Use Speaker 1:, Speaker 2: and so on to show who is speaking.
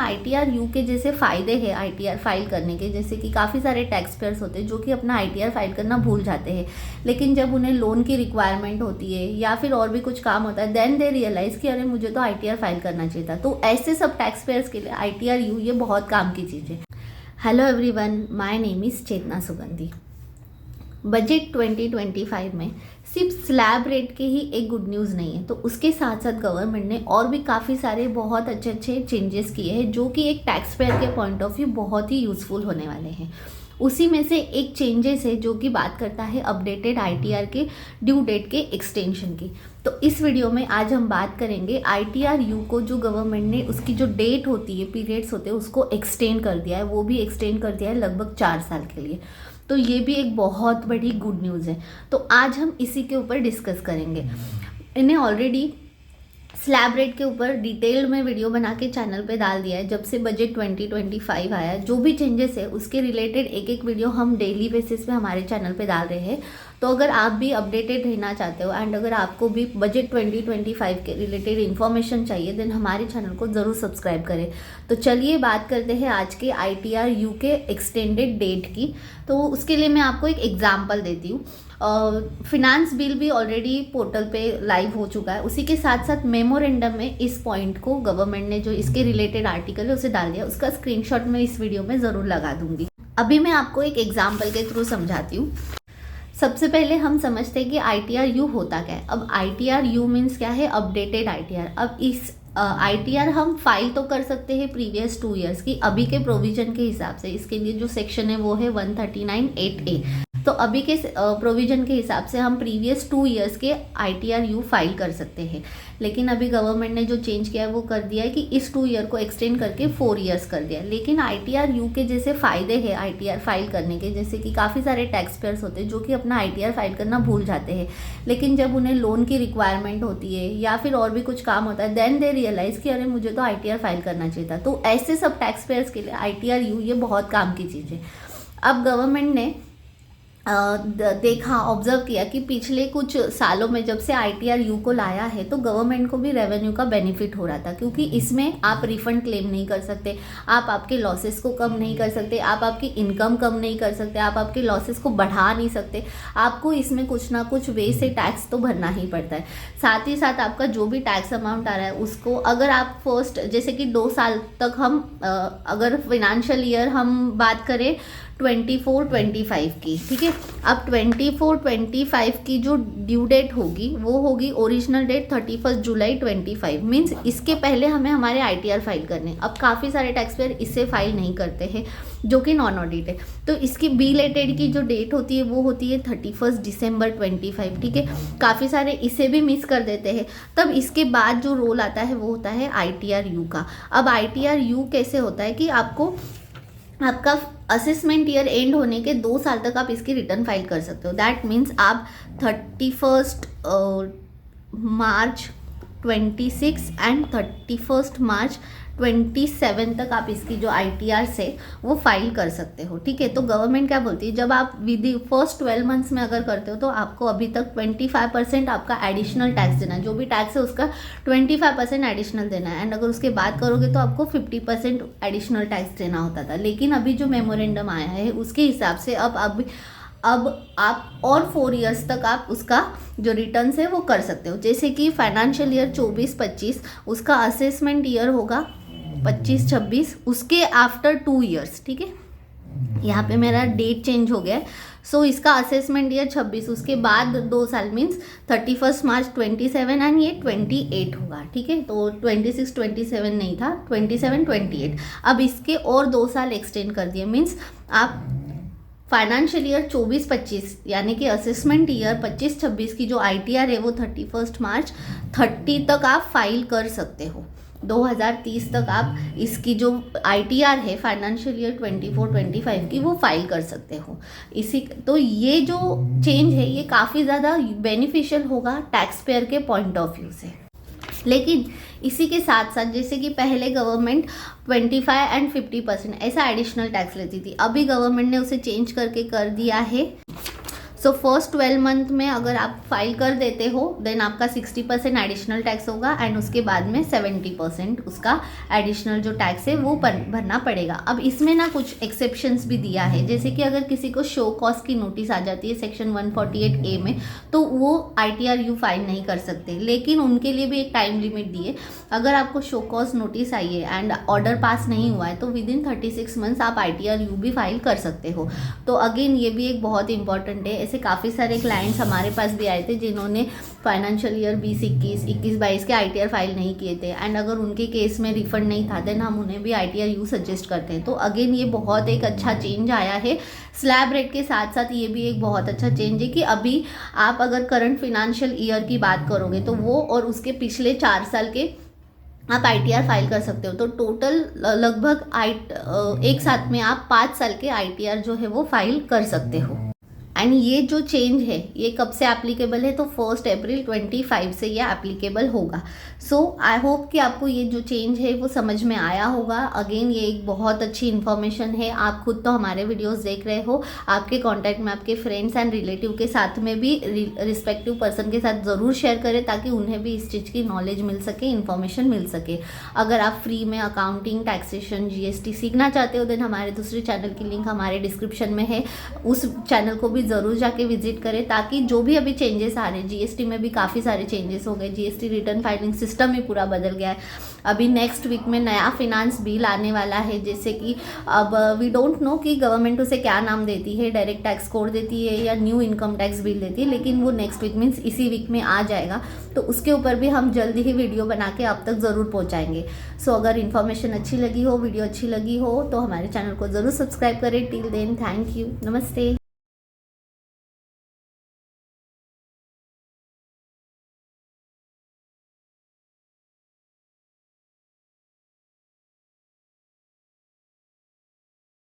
Speaker 1: ITR you के जैसे फ़ायदे हैं आईटीआर फाइल करने के, जैसे कि काफ़ी सारे टैक्स पेयर्स होते हैं जो कि अपना आईटीआर फाइल करना भूल जाते हैं, लेकिन जब उन्हें लोन की रिक्वायरमेंट होती है या फिर और भी कुछ काम होता है, देन दे रियलाइज़ कि अरे मुझे तो आईटीआर फाइल करना चाहिए था। तो ऐसे सब टैक्स पेयर्स के लिए आईटीआर यू ये बहुत काम की चीज़ है। Hello everyone, my name is Chetna Sugandhi. Budget 2025 में सिर्फ स्लैब रेट के ही एक गुड न्यूज़ नहीं है, तो उसके साथ साथ गवर्नमेंट ने और भी काफ़ी सारे बहुत अच्छे अच्छे चेंजेस किए हैं जो कि एक टैक्स पेयर के पॉइंट ऑफ व्यू बहुत ही यूज़फुल होने वाले हैं। उसी में से एक चेंजेस है जो कि बात करता है अपडेटेड आईटीआर के ड्यू डेट के एक्सटेंशन की। तो इस वीडियो में आज हम बात करेंगे आईटीआर यू को जो गवर्नमेंट ने उसकी जो डेट होती है, पीरियड्स होते हैं, उसको एक्सटेंड कर दिया है। वो भी एक्सटेंड कर दिया है लगभग 4 साल के लिए। तो ये भी एक बहुत बड़ी गुड न्यूज़ है। तो आज हम इसी के ऊपर डिस्कस करेंगे। इन्हें ऑलरेडी स्लैब रेट के ऊपर डिटेल्ड में वीडियो बना के चैनल पे डाल दिया है। जब से बजट 2025 आया, जो भी चेंजेस है उसके रिलेटेड एक एक वीडियो हम डेली बेसिस पे हमारे चैनल पे डाल रहे हैं। तो अगर आप भी अपडेटेड रहना चाहते हो एंड अगर आपको भी बजट 2025 के रिलेटेड इन्फॉर्मेशन चाहिए, देन हमारे चैनल को ज़रूर सब्सक्राइब करें। तो चलिए बात करते हैं आज के आईटीआर यू के एक्सटेंडेड डेट की। तो उसके लिए मैं आपको एक एग्जाम्पल देती हूँ। फिनांस बिल भी ऑलरेडी पोर्टल पे लाइव हो चुका है। उसी के साथ साथ मेमोरेंडम में इस पॉइंट को गवर्नमेंट ने जो इसके रिलेटेड आर्टिकल है उसे डाल दिया। उसका स्क्रीनशॉट मैं इस वीडियो में ज़रूर लगा दूंगी। अभी मैं आपको एक एग्जाम्पल के थ्रू समझाती हूँ। सबसे पहले हम समझते हैं कि आईटीआर यू होता क्या है। अब आईटीआर यू मीन्स क्या है? Updated ITR. अब इस आईटीआर हम फाइल तो कर सकते हैं प्रीवियस 2 ईयर्स की, अभी के प्रोविजन के हिसाब से। इसके लिए जो सेक्शन है वो है 139(8)(a). तो अभी के प्रोविजन के हिसाब से हम प्रीवियस 2 ईयर्स के आईटीआर यू फाइल कर सकते हैं। लेकिन अभी गवर्नमेंट ने जो चेंज किया है वो कर दिया है कि इस 2 ईयर को एक्सटेंड करके 4 ईयर्स कर दिया है। लेकिन आईटीआर यू के जैसे फ़ायदे हैं आईटीआर फाइल करने के, जैसे कि काफ़ी सारे टैक्स पेयर्स होते हैं जो कि अपना आईटीआर फाइल करना भूल जाते हैं, लेकिन जब उन्हें लोन की रिक्वायरमेंट होती है या फिर और भी कुछ काम होता है, देन दे रियलाइज़ कि अरे मुझे तो आईटीआर फाइल करना चाहिए था। तो ऐसे सब टैक्स पेयर्स के लिए आईटीआर यू ये बहुत काम की चीज़ है। अब गवर्नमेंट ने देखा, ऑब्जर्व किया कि पिछले कुछ सालों में जब से आईटीआर यू को लाया है तो गवर्नमेंट को भी रेवेन्यू का बेनिफिट हो रहा था, क्योंकि इसमें आप रिफंड क्लेम नहीं कर सकते, आप आपके लॉसेस को कम नहीं कर सकते, आप आपकी इनकम कम नहीं कर सकते, आप आपके लॉसेस को बढ़ा नहीं सकते। आपको इसमें कुछ ना कुछ वे से टैक्स तो भरना ही पड़ता है। साथ ही साथ आपका जो भी टैक्स अमाउंट आ रहा है उसको अगर आप फर्स्ट, जैसे कि 2 साल तक हम अगर फाइनेंशियल ईयर हम बात करें 24-25 की, ठीक है। अब 24-25 की जो ड्यू डेट होगी वो होगी ओरिजिनल डेट 31 जुलाई 25। मीन्स इसके पहले हमें हमारे आईटीआर फाइल करने। अब काफ़ी सारे टैक्स पेयर इससे फाइल नहीं करते हैं जो कि नॉन ऑडिट है। तो इसकी बिलेटेड की जो डेट होती है वो होती है 31 दिसंबर 25, ठीक है। काफ़ी सारे इसे भी मिस कर देते हैं। तब इसके बाद जो रोल आता है वो होता है आईटीआर यू का। अब आईटीआर यू कैसे होता है कि आपका असेसमेंट ईयर एंड होने के 2 साल तक आप इसकी रिटर्न फाइल कर सकते हो। दैट मीन्स आप 31 मार्च 26 एंड 31 मार्च 27 तक आप इसकी जो आईटीआर से वो फाइल कर सकते हो, ठीक है। तो गवर्नमेंट क्या बोलती है, जब आप विद द फर्स्ट 12 मंथ्स में अगर करते हो तो आपको अभी तक 25% आपका एडिशनल टैक्स देना है। जो भी टैक्स है उसका 25% एडिशनल देना है। एंड अगर उसके बाद करोगे तो आपको 50% एडिशनल टैक्स देना होता था। लेकिन अभी जो मेमोरेंडम आया है उसके हिसाब से अब आप और 4 ईयर्स तक आप उसका जो रिटर्न्स है वो कर सकते हो। जैसे कि फाइनेंशियल ईयर 24-25 उसका असेसमेंट ईयर होगा 25-26, उसके आफ्टर 2 ईयर्स, ठीक है। यहाँ पे मेरा डेट चेंज हो गया है। सो इसका असेसमेंट ईयर 26, उसके बाद 2 साल मीन्स 31 मार्च 27 एंड ये 28 होगा, ठीक है। तो 26-27 नहीं था, 27-28। अब इसके और 2 साल एक्सटेंड कर दिए। मीन्स आप फाइनेंशियल ईयर 24-25 यानी कि असेसमेंट ईयर 25-26 की जो आईटीआर है वो 31 मार्च 30 तक आप फाइल कर सकते हो। 2030 तक आप इसकी जो आईटीआर है फाइनेंशियल ईयर 24-25 की वो फाइल कर सकते हो। तो ये जो चेंज है ये काफ़ी ज़्यादा बेनिफिशियल होगा टैक्स पेयर के पॉइंट ऑफ व्यू से। लेकिन इसी के साथ साथ जैसे कि पहले गवर्नमेंट 25 एंड 50% ऐसा एडिशनल टैक्स लेती थी, अभी गवर्नमेंट ने उसे चेंज करके कर दिया है। सो फर्स्ट 12 मंथ में अगर आप फाइल कर देते हो देन आपका 60% एडिशनल टैक्स होगा एंड उसके बाद में 70% उसका एडिशनल जो टैक्स है वो भरना पड़ेगा। अब इसमें ना कुछ एक्सेप्शंस भी दिया है, जैसे कि अगर किसी को शो कॉज की नोटिस आ जाती है सेक्शन 148A में, तो वो ITRU फाइल नहीं कर सकते, लेकिन उनके लिए भी एक टाइम लिमिट दी है। अगर आपको शो कॉज नोटिस आई है एंड ऑर्डर पास नहीं हुआ है तो विद इन 36 मंथ्स आप ITRU भी फाइल कर सकते हो। तो अगेन ये भी एक बहुत इंपॉर्टेंट है। ऐसे काफ़ी सारे क्लाइंट्स हमारे पास भी आए थे जिन्होंने फाइनेंशियल ईयर 20-21, 21-22 के ITR फाइल नहीं किए थे एंड अगर उनके केस में रिफंड नहीं था देन हम उन्हें भी ITRU सजेस्ट करते हैं। तो अगेन ये बहुत एक अच्छा चेंज आया है। स्लैब रेट के साथ साथ ये भी एक बहुत अच्छा चेंज है कि अभी आप अगर करंट फिनेंशियल ईयर की बात करोगे तो वो और उसके पिछले 4 साल के आप ITR फाइल कर सकते हो। तो टोटल लगभग एक साथ में आप 5 साल के ITR जो है वो फाइल कर सकते हो। एंड ये जो चेंज है ये कब से एप्लीकेबल है, तो 1 अप्रैल 25 से ये एप्लीकेबल होगा। सो आई होप कि आपको ये जो चेंज है वो समझ में आया होगा। अगेन ये एक बहुत अच्छी इन्फॉर्मेशन है। आप खुद तो हमारे वीडियोस देख रहे हो, आपके कांटेक्ट में आपके फ्रेंड्स एंड रिलेटिव के साथ में भी रिस्पेक्टिव पर्सन के साथ ज़रूर शेयर करें ताकि उन्हें भी इस चीज़ की नॉलेज मिल सके, इन्फॉर्मेशन मिल सके। अगर आप फ्री में अकाउंटिंग, टैक्सेशन, GST सीखना चाहते हो देन हमारे दूसरे चैनल की लिंक हमारे डिस्क्रिप्शन में है, उस चैनल को भी ज़रूर जाके विजिट करें ताकि जो भी अभी चेंजेस आ रहे हैं, GST में भी काफ़ी सारे चेंजेस हो गए, GST रिटर्न फाइलिंग सिस्टम ही पूरा बदल गया है। अभी नेक्स्ट वीक में नया फिनांस बिल आने वाला है, जैसे कि अब वी डोंट नो कि गवर्नमेंट उसे क्या नाम देती है, डायरेक्ट टैक्स कोड देती है या न्यू इनकम टैक्स बिल देती है, लेकिन वो नेक्स्ट वीक मीन्स इसी वीक में आ जाएगा। तो उसके ऊपर भी हम जल्दी ही वीडियो बना के आप तक ज़रूर पहुँचाएंगे। सो अगर इन्फॉर्मेशन अच्छी लगी हो, वीडियो अच्छी लगी हो तो हमारे चैनल को ज़रूर सब्सक्राइब करें। टिल देन थैंक यू, नमस्ते।